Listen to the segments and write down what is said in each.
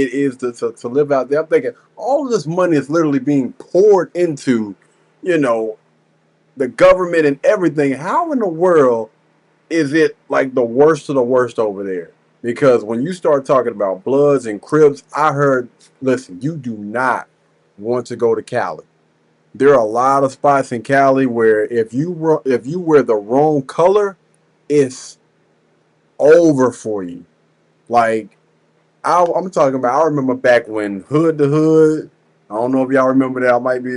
it is to live out there. I'm thinking all of this money is literally being poured into, you know, the government and everything. How in the world is it like the worst of the worst over there? Because when you start talking about Bloods and Crips, I heard, listen, you do not want to go to Cali. There are a lot of spots in Cali where if you wear the wrong color, it's over for you. Like I'm talking about. I remember back when Hood to Hood. I don't know if y'all remember that. I might be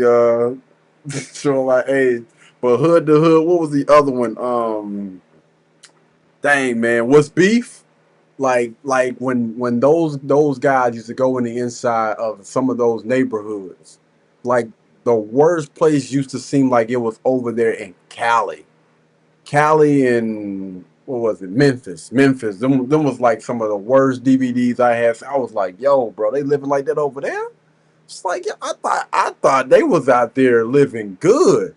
showing my age, but Hood to Hood. What was the other one? Dang man, what's beef? Like when those guys used to go in the inside of some of those neighborhoods, like the worst place used to seem like it was over there in Cali and what was it? Memphis. Them was like some of the worst DVDs I had. I was like, yo, bro, they living like that over there? It's like, yeah, I thought they was out there living good.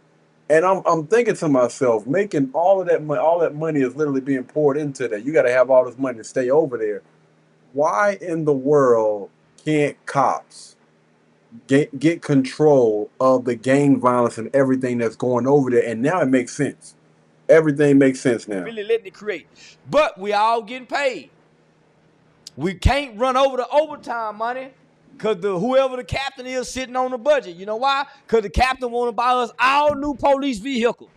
And I'm thinking to myself, making all that money is literally being poured into that. You got to have all this money to stay over there. Why in the world can't cops get control of the gang violence and everything that's going over there? And now it makes sense. Everything makes sense now. Really letting it create. But we all getting paid. We can't run over the overtime money because whoever the captain is sitting on the budget. You know why? Because the captain want to buy us all new police vehicles.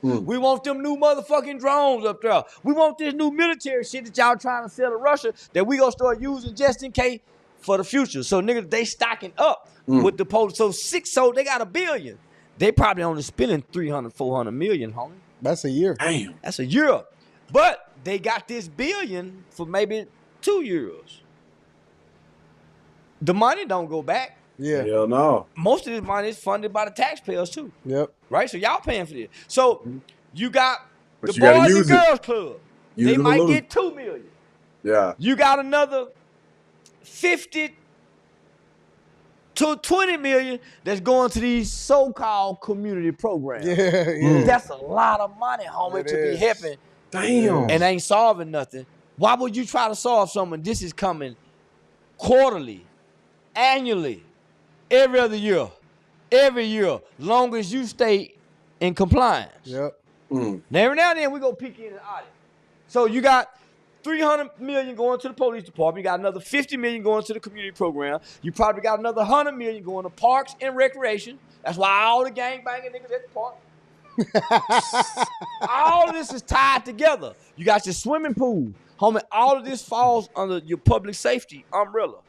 We want them new motherfucking drones up there. We want this new military shit that y'all trying to sell to Russia that we gonna start using just in case for the future. So niggas, they stocking up with the police. So they got $1 billion. They probably only spending 300, 400 million, homie. That's a year. Damn. That's a year. But they got this $1 billion for maybe 2 years. The money don't go back. Yeah. Hell no. Most of this money is funded by the taxpayers too. Yep. Right? So y'all paying for this. So you got But the you gotta Boys and use it. Girls Club. Use They it a might little. get $2 million. Yeah. You got another 50 to 20 million that's going to these so-called community programs. Yeah. That's a lot of money, homie, It to be is. helping Damn. and ain't solving nothing. Why would you try to solve something? This is coming quarterly, annually, every other year, every year, long as you stay in compliance. Yep. Now, every now and then we go peek in the audit. So you got 300 million going to the police department. You got another 50 million going to the community program. You probably got another 100 million going to parks and recreation. That's why all the gang banging niggas at the park. All of this is tied together. You got your swimming pool. Homie, all of this falls under your public safety umbrella.